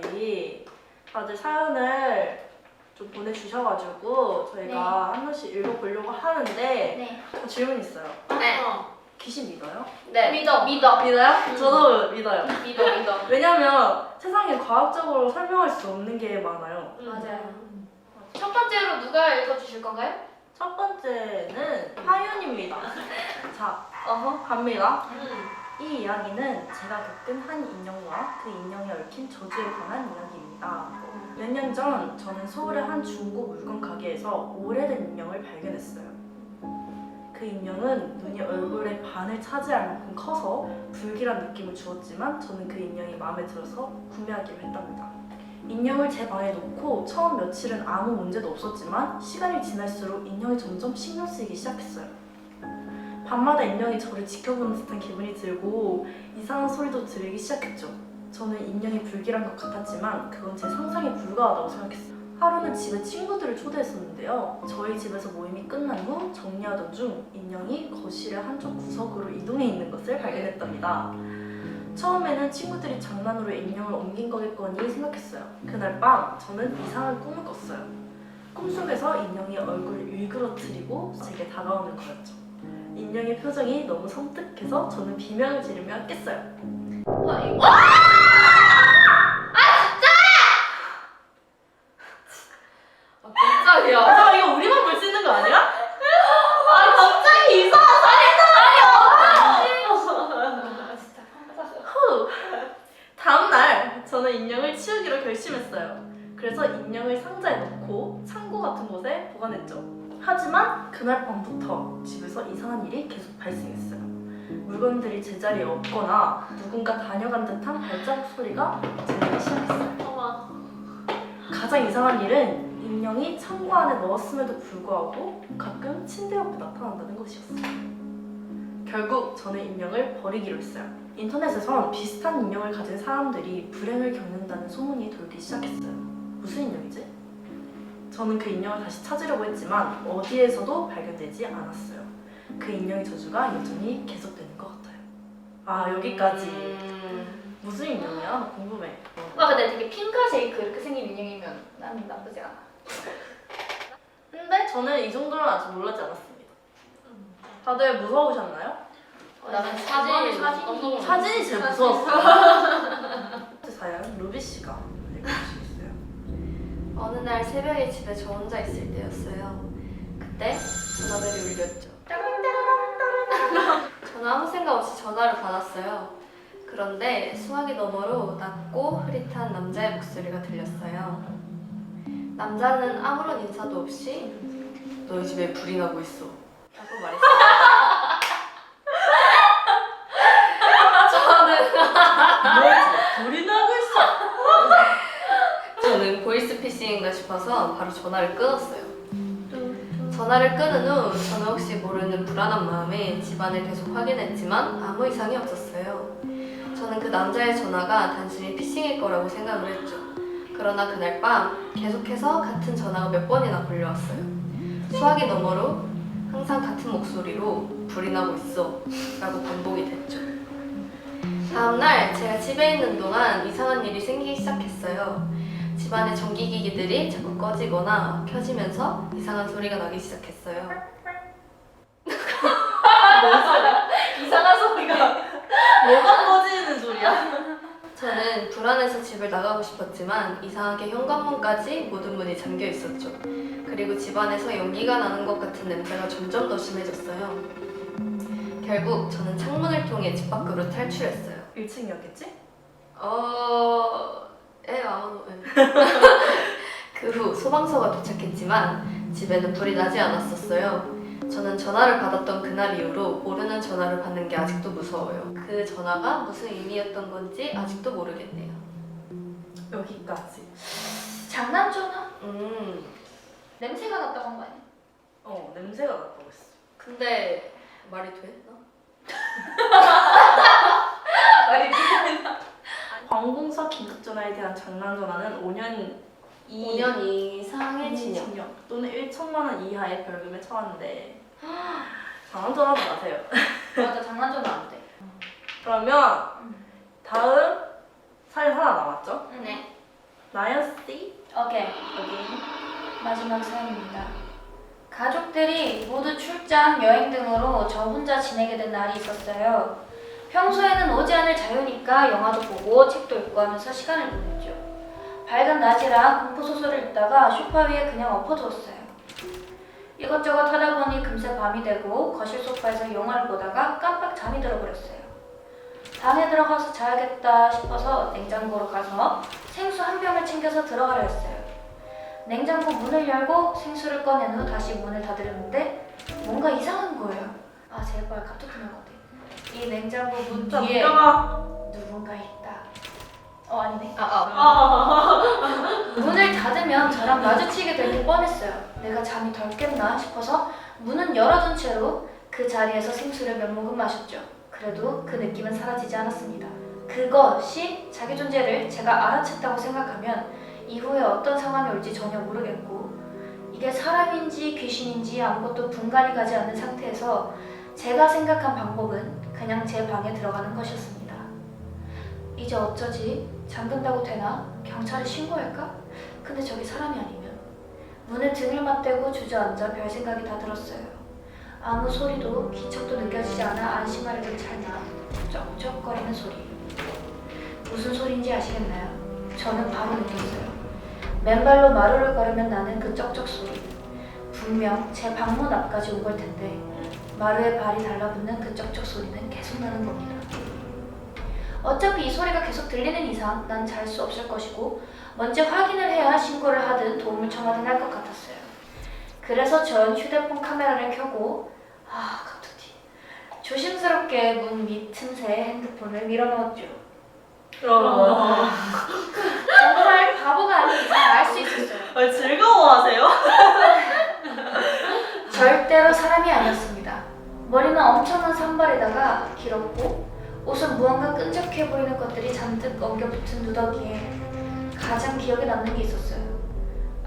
저희 다들 사연을 좀 보내주셔가지고 저희가 한 번씩 읽어보려고 하는데 네. 저 질문 있어요. 네. 귀신 믿어요? 네. 믿어요? 믿어요? 저도 믿어요. 믿어. 왜냐면 세상에 과학적으로 설명할 수 없는 게 많아요. 맞아요. 첫 번째로 누가 읽어주실 건가요? 첫 번째는 하윤입니다. 자, 갑니다. 이 이야기는 제가 겪은 한 인형과 그 인형에 얽힌 저주에 관한 이야기입니다. 몇 년 전 저는 서울의 한 중고 물건 가게에서 오래된 인형을 발견했어요. 그 인형은 눈이 얼굴의 반을 차지할 만큼 커서 불길한 느낌을 주었지만 저는 그 인형이 마음에 들어서 구매하기로 했답니다. 인형을 제 방에 놓고 처음 며칠은 아무 문제도 없었지만 시간이 지날수록 인형이 점점 신경 쓰이기 시작했어요. 밤마다 인형이 저를 지켜보는 듯한 기분이 들고 이상한 소리도 들리기 시작했죠. 저는 인형이 불길한 것 같았지만 그건 제 상상에 불과하다고 생각했어요. 하루는 집에 친구들을 초대했었는데요. 저희 집에서 모임이 끝난 후 정리하던 중 인형이 거실의 한쪽 구석으로 이동해 있는 것을 발견했답니다. 처음에는 친구들이 장난으로 인형을 옮긴 거겠거니 생각했어요. 그날 밤 저는 이상한 꿈을 꿨어요. 꿈속에서 인형이 얼굴을 일그러뜨리고 제게 다가오는 거였죠. 인형의 표정이 너무 섬뜩해서 저는 비명을 지르며 깼어요. 깜짝이야. 이거 우리만 볼 수 있는 거 아니야? 갑자기 이상한 진짜 후. 다음날 저는 인형을 치우기로 결심했어요. 그래서 인형을 상자에 넣고 창고 같은 곳에 보관했죠. 하지만 그날 밤부터 집에서 이상한 일이 계속 발생했어요. 물건들이 제자리에 없거나 누군가 다녀간 듯한 발자국 소리가 들리기 시작했어요. 가장 이상한 일은 인형이 창고 안에 넣었음에도 불구하고 가끔 침대 옆에 나타난다는 것이었어요. 결국 저는 인형을 버리기로 했어요. 인터넷에선 비슷한 인형을 가진 사람들이 불행을 겪는다는 소문이 돌기 시작했어요. 무슨 인형이지? 저는 그 인형을 다시 찾으려고 했지만 어디에서도 발견되지 않았어요. 그 인형의 저주가 여전히 계속되는 것 같아요. 여기까지. 무슨 인형이야? 나 궁금해. 근데 되게 핑크 쉐이크 이렇게 생긴 인형이면 나는 나쁘지 않아. 근데 저는 이 정도는 아직 놀라지 않았습니다. 다들 무서우셨나요? 나는 사진이 제일 무서웠어요. 사연 루비 씨가 읽어주시겠어요? 어느 날 새벽에 집에 저 혼자 있을 때였어요. 그때 전화벨이 울렸죠. 저는 아무 생각 없이 전화를 받았어요. 그런데 수화기 너머로 낮고 흐릿한 남자의 목소리가 들렸어요. 남자는 아무런 인사도 없이 너희 집에 불이 나고 있어 라고 말했어요. 불이 나고 있어! 저는 보이스피싱인가 싶어서 바로 전화를 끊었어요. 전화를 끊은 후 저는 혹시 모르는 불안한 마음에 집안을 계속 확인했지만 아무 이상이 없었어요. 저는 그 남자의 전화가 단순히 피싱일 거라고 생각을 했죠. 그러나 그날 밤 계속해서 같은 전화가 몇 번이나 걸려왔어요. 수화기 너머로 항상 같은 목소리로 불이 나고 있어 라고 반복이 됐죠. 다음날 제가 집에 있는 동안 이상한 일이 생기기 시작했어요. 집안의 전기기기들이 자꾸 꺼지거나 켜지면서 이상한 소리가 나기 시작했어요. 뭔 소리야? 이상한 소리가. 뭐가 꺼지는 소리야? 저는 불안해서 집을 나가고 싶었지만 이상하게 현관문까지 모든 문이 잠겨 있었죠. 그리고 집안에서 연기가 나는 것 같은 냄새가 점점 더 심해졌어요. 결국 저는 창문을 통해 집 밖으로 탈출했어요. 1층이었겠지? 그 후 소방서가 도착했지만 집에는 불이 나지 않았었어요. 저는 전화를 받았던 그날 이후로 모르는 전화를 받는 게 아직도 무서워요. 그 전화가 무슨 의미였던 건지 아직도 모르겠네요. 여기까지. 장난 전화? 냄새가 났다고 한 거 아니야? 냄새가 났다고 했어. 근데 말이 돼? 말이 되나? 관공서 긴급전화에 대한 장난전화는 5년 이상의 징역 또는 1천만 원 이하의 벌금에 처하는데 장난전화하지 마세요. 맞아, 장난 전화 안 돼. 그러면 다음 사연 하나 남았죠? 네. 나연씨? 오케이. 여기. 마지막 사연입니다. 가족들이 모두 출장, 여행 등으로 저 혼자 지내게 된 날이 있었어요. 평소에는 오지 않을 자유니까 영화도 보고 책도 읽고 하면서 시간을 보냈죠. 밝은 낮이라 공포소설을 읽다가 소파 위에 그냥 엎어두었어요. 이것저것 하다 보니 금세 밤이 되고 거실 소파에서 영화를 보다가 깜빡 잠이 들어버렸어요. 방에 들어가서 자야겠다 싶어서 냉장고로 가서 생수 한 병을 챙겨서 들어가려 했어요. 냉장고 문을 열고 생수를 꺼낸 후 다시 문을 닫으려는데 뭔가 이상한 거예요. 아 제발 카톡 날 것 같아. 이 냉장고 문 뒤에 누군가 있다. 아니네. 문을 닫으면 저랑 마주치게 될 게 뻔했어요. 내가 잠이 덜 깼나 싶어서 문은 열어둔 채로 그 자리에서 생수를 몇 모금 마셨죠. 그래도 그 느낌은 사라지지 않았습니다. 그것이 자기 존재를 제가 알아챘다고 생각하면 이후에 어떤 상황이 올지 전혀 모르겠고 이게 사람인지 귀신인지 아무것도 분간이 가지 않는 상태에서 제가 생각한 방법은 그냥 제 방에 들어가는 것이었습니다. 이제 어쩌지? 잠근다고 되나? 경찰에 신고할까? 근데 저기 사람이 아니면 문에 등을 맞대고 주저앉아 별 생각이 다 들었어요. 아무 소리도 기척도 느껴지지 않아 안심하려던 찰나 쩍쩍거리는 소리. 무슨 소리인지 아시겠나요? 저는 바로 느꼈어요. 맨발로 마루를 걸으면 나는 그 쩍쩍 소리. 분명 제 방문 앞까지 온 걸 텐데 마루에 발이 달라붙는 그 쩍쩍 소리는 계속 나는 겁니다. 어차피 이 소리가 계속 들리는 이상 난 잘 수 없을 것이고 먼저 확인을 해야 신고를 하든 도움을 청하든 할 것 같았어요. 그래서 전 휴대폰 카메라를 켜고 갑자기 조심스럽게 문 밑 틈새에 핸드폰을 밀어넣었죠. 정말 바보가 아닌 이상 알 수 있었어요. 왜 즐거워하세요? 절대로 사람이 아니었습니다. 머리는 엄청난 산발에다가 길었고 옷은 무언가 끈적해 보이는 것들이 잔뜩 엉겨붙은 누더기에 가장 기억에 남는 게 있었어요.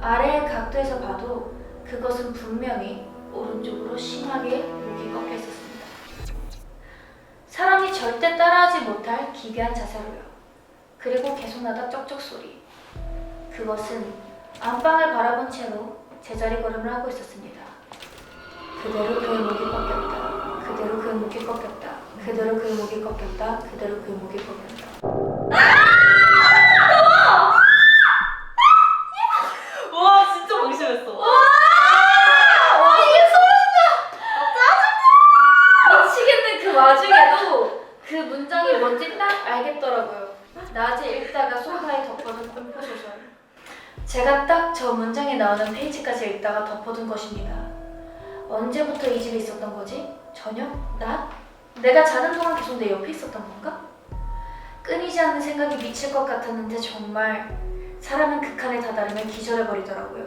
아래의 각도에서 봐도 그것은 분명히 오른쪽으로 심하게 목이 꺾여 있었습니다. 사람이 절대 따라하지 못할 기괴한 자세로요. 그리고 계속 나다 쩍쩍 소리. 그것은 안방을 바라본 채로 제자리 걸음을 하고 있었습니다. 그대로 그의 목이 꺾였다. 그대로 그의 목이 꺾였다. 그대로 그의 목이 꺾였다. 그대로 그의 목이 꺾였다. 와 진짜 방심했어. 미치겠네. 그 와중에도 그 문장이 뭔지 딱 알겠더라고요. 낮에 읽다가 소파에 덮어둔 공포소설. 제가 딱 저 문장에 나오는 페이지까지 읽다가 덮어둔 것입니다. 언제부터 이 집에 있었던 거지? 저녁? 낮? 내가 자는 동안 계속 내 옆에 있었던 건가? 끊이지 않는 생각이 미칠 것 같았는데 정말 사람은 극한에 다다르면 기절해버리더라고요.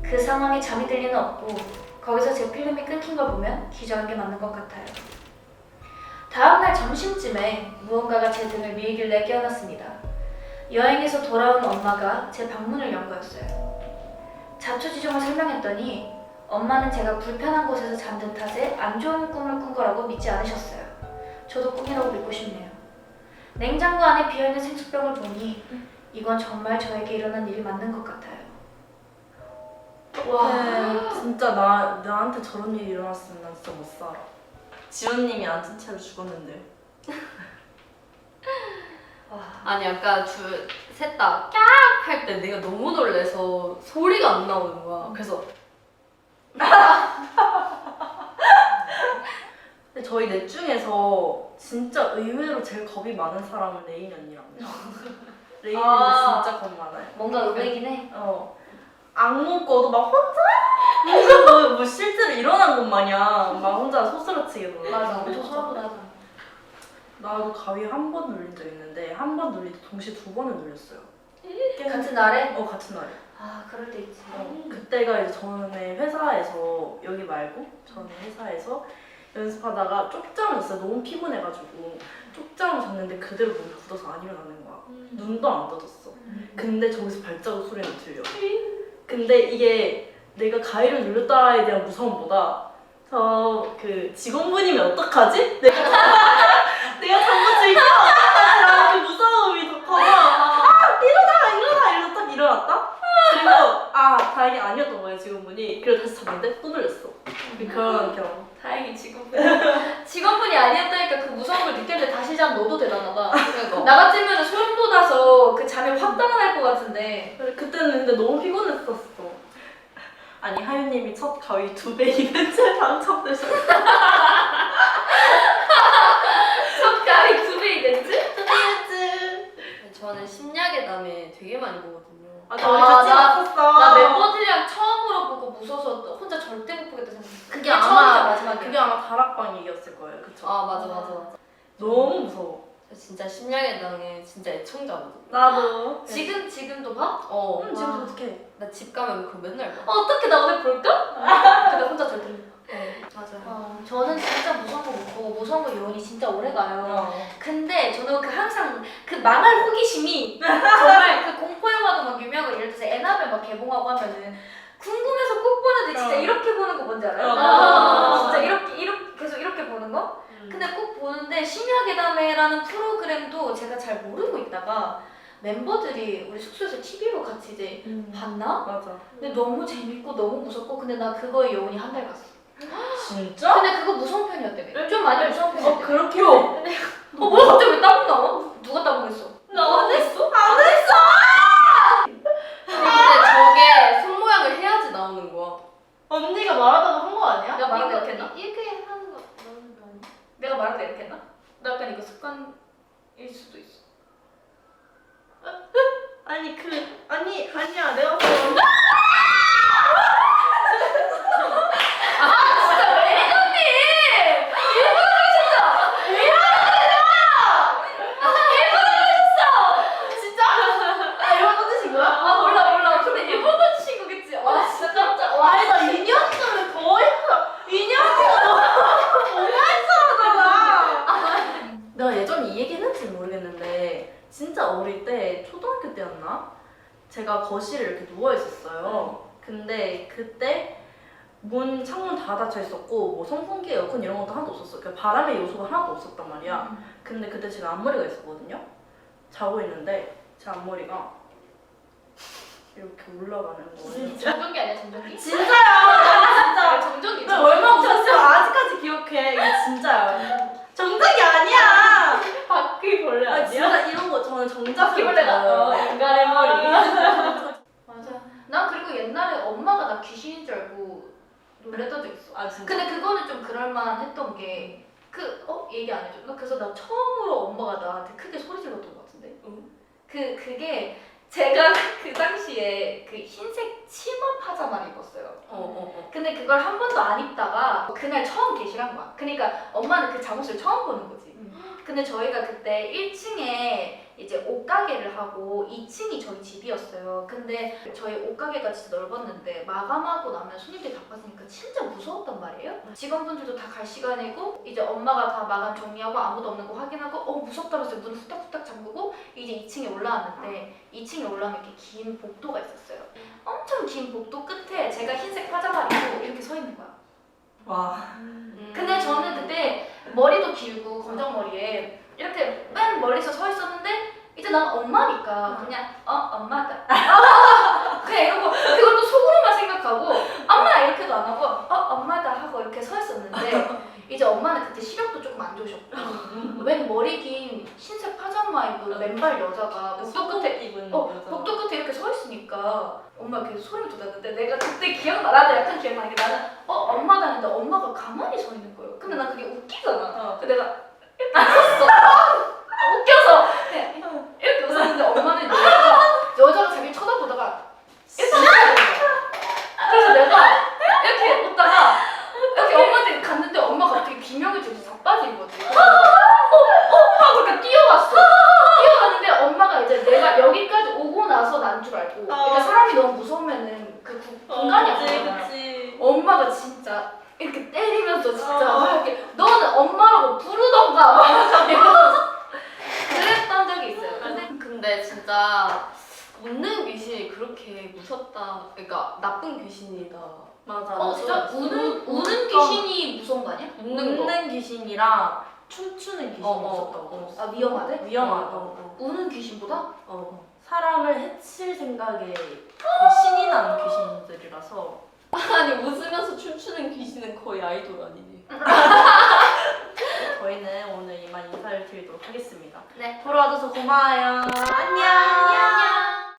그 상황에 잠이 들 리는 없고 거기서 제 필름이 끊긴 걸 보면 기절한 게 맞는 것 같아요. 다음날 점심쯤에 무언가가 제 등을 밀길래 깨어났습니다. 여행에서 돌아온 엄마가 제 방문을 연 거였어요. 자초지종을 설명했더니 엄마는 제가 불편한 곳에서 잠든 탓에 안 좋은 꿈을 꾼 거라고 믿지 않으셨어요. 저도 꿈이라고 믿고 싶네요. 냉장고 안에 비어있는 생수병을 보니 이건 정말 저에게 일어난 일이 맞는 것 같아요. 와 진짜 나한테 저런 일이 일어났으면 난 진짜 못 살아. 지원님이 앉은 채로 죽었는데. 아니 아까 셋 다 깍 할 때 내가 너무 놀래서 소리가 안 나오는 거야. 그래서 근데 저희 넷 중에서 진짜 의외로 제일 겁이 많은 사람은 레인 언니랍니다. 레인 언니 진짜 겁 많아요. 뭔가 의외긴 해. 악몽 꿔도 막 혼자 뭐 실제로 일어난 것 마냥 막 혼자 소스라치게 놀아. 맞아. 엄청 소름 돋아. 나도 가위에 한 번 눌린 적 있는데 한 번 눌릴 때 동시에 두 번을 눌렸어요. 같은 날에? 같은 날에. 그럴 때 있지. 그때가 이제 전에 회사에서 여기 말고 전에 회사에서 연습하다가 쪽잠을 잤어요. 너무 피곤해가지고 쪽잠을 잤는데 그대로 몸이 굳어서 안 일어나는 거야. 눈도 안 떠졌어. 근데 저기서 발자국 소리가 들려. 근데 이게 내가 가위를 눌렀다에 대한 무서움보다 저 그 직원분이면 어떡하지? 내가 잘못 들까? 그 무서움이 더 커서 일어나 이러다 직원분이. 그리고 다시 잤는데 또 놀렸어. 그런 경우. 다행히 직원분이 아니었다니까 그 무서운 걸 느꼈는데 다시 자면 너도 대단하다. 그러니까. 나 같으면 소름 돋아서 그 잠이 확 달아날 것 같은데. 그래, 그때는 근데 너무 피곤했었어. 아니 하윤님이 첫 가위 2배 이벤트에 당첨되셨어. 석가리 9배 이벤트? 저는 심야의 담에 되게 많이 보거든요. 아, 저희 같이 봤었어. 나 멤버들이랑 처음으로 보고 무서워서 혼자 절대 못 보겠다 생각했어. 그게 처음이자 아마 마지막이야. 그게 아마 다락방 얘기였을 거예요. 그쵸? 아 맞아. 너무 무서워. 저 진짜 심야의 담에 진짜 애청자거든요. 나도. 지금도 봐? 지금 와. 어떡해. 나 집 가면 그거 맨날 봐. 어떻게 나 오늘 볼까? 근데 혼자 절대 못 봐. 맞아요. 저는 진짜 무서운 거 못 보고 무서운 거 요원이 진짜 오래 가요. 근데 저는 그 항상 그 망할 호기심이 정말 그 공포 영화도 막 유명하고 예를 들어서 에나벨 막 개봉하고 하면은 궁금해서 꼭 보는데 진짜 이렇게 보는 거 뭔지 알아요? 진짜 이렇게 계속 이렇게 보는 거? 근데 꼭 보는데 심야괴담회라는 프로그램도 제가 잘 모르고 있다가 멤버들이 우리 숙소에서 TV로 같이 이제 봤나? 맞아. 근데 너무 재밌고 너무 무섭고 근데 나 그거에 요원이 한 달 갔어. 진짜? 근데 그거 무서운 편이었다며. 좀 많이 무서운 편이었다며. 그렇게? 뭐야 갑자기 왜 따봉 나와? 누가 따봉했어? 나 안 했어? 안 근데 저게 손 모양을 해야지 나오는 거야. 언니가 말하다가 한 거 아니야? 내가 말하다 이렇게 했나? 이렇게 하는 거 나오는 거 아니야? 내가 말하다 이렇게 했나? 나 약간 이거 습관일 수도 있어. 아니야 내가 아 몰라. 근데 일본 던지신 거겠지? 와 진짜 깜짝. 와 아니 나 2년 전에 거의 2년이가 너무 오랜만이잖아. 내가 예전에 이 얘기 했는지 모르겠는데 진짜 어릴 때 초등학교 때였나? 제가 거실에 이렇게 누워 있었어요. 근데 그때 문 창문 다 닫혀 있었고 뭐 선풍기 에어컨 이런 것도 하나도 없었어. 그러니까 바람의 요소가 하나도 없었단 말이야. 근데 그때 제가 앞머리가 있었거든요. 자고 있는데 제 앞머리가 이렇게 올라가는 거예요. 정전기 아니야 정전기? 진짜야. 진짜. 정전기. 나 얼마나 웃었어. 아직까지 기억해. 이게 진짜야. 정작이 아니야. 바퀴벌레 아, 진짜 이런 거 저는 정작 바퀴벌레가 인간의 머리. 맞아. 맞아. 난 그리고 옛날에 엄마가 나 귀신인 줄 알고 놀랬던 적 있어. 아 진짜. 근데 그거는 좀 그럴만했던 게 얘기 안 해줬나? 그래서 나 처음으로 엄마가 나한테 크게 소리 질렀던 것 같은데. 그게 제가 그 당시에 그 흰색 치마 파자마를 입었어요. 근데 그걸 한 번도 안 입다가 그날 처음 게시한 거야. 그러니까 엄마는 그 잠옷을 처음 보는 거지. 근데 저희가 그때 1층에 이제 옷가게를 하고 2층이 저희 집이었어요. 근데 저희 옷가게가 진짜 넓었는데 마감하고 나면 손님들이 다 빠지니까 진짜 무서웠단 말이에요. 직원분들도 다 갈 시간이고 이제 엄마가 다 마감 정리하고 아무도 없는 거 확인하고 무섭다면서 문 후딱후딱 잠그고 이제 2층에 올라왔는데 2층에 올라오면 이렇게 긴 복도가 있었어요. 엄청 긴 복도 끝에 제가 흰색 파자마 입고 이렇게 서 있는 거야. 와. 근데 저는 그때 머리도 길고 검정머리에 이렇게 맨 멀리서 서 있었는데 이제 난 엄마니까 그냥 엄마다 그냥 이러고 그걸 또 속으로만 생각하고 엄마 이렇게도 안 하고 엄마다 하고 이렇게 서 있었는데 이제 엄마는 그때 시력도 조금 안 좋으셨고 웬 머리 긴 흰색 파자마 입은 맨발 여자가 복도 끝에 입은 복도 끝에 이렇게 서 있으니까 엄마가 계속 소리를 돋았는데 내가 그때 나도 약간 기억나는 게 나는 엄마다 했는데 엄마가 가만히 서 있는 거예요. 근데 난 그게 웃기잖아. 근데 내가 이렇게 웃었어. 웃겨서 그냥 이렇게 웃었는데 엄마는 여자가 자기 쳐다보다가 이렇게 웃는 거야. 그래서 내가 이렇게 웃다가 이렇게 엄마한테 갔는데 엄마가 갑자기 비명을 지르면서 자빠진 거지. 하고 이렇게 뛰어갔는데 엄마가 이제 내가 여기까지 오고 나서 난 줄 알고 그러니까 사람이 너무 무서우면은 그 공간이 없잖아. 그치. 엄마가 진짜 이렇게 때리면서 진짜 막 이렇게 너는 엄마라고 부르던가 막 이러면서 그랬던 적이 있어요. 근데 진짜 웃는 귀신이 그렇게 무섭다. 그러니까 나쁜 귀신이다. 맞아. 진짜 우는 귀신이 무서운 거 아니야? 웃는 귀신이랑 춤추는 귀신이 무섭다고. 아 위험하대? 위험하다고. 우는 귀신보다? 사람을 해칠 생각에 신이 나는 귀신들이라서 아니 웃으면서 춤추는 귀신은 거의 아이돌 아니니? 저희는 오늘 이만 인사를 드리도록 하겠습니다. 네. 보러 와줘서 고마워요.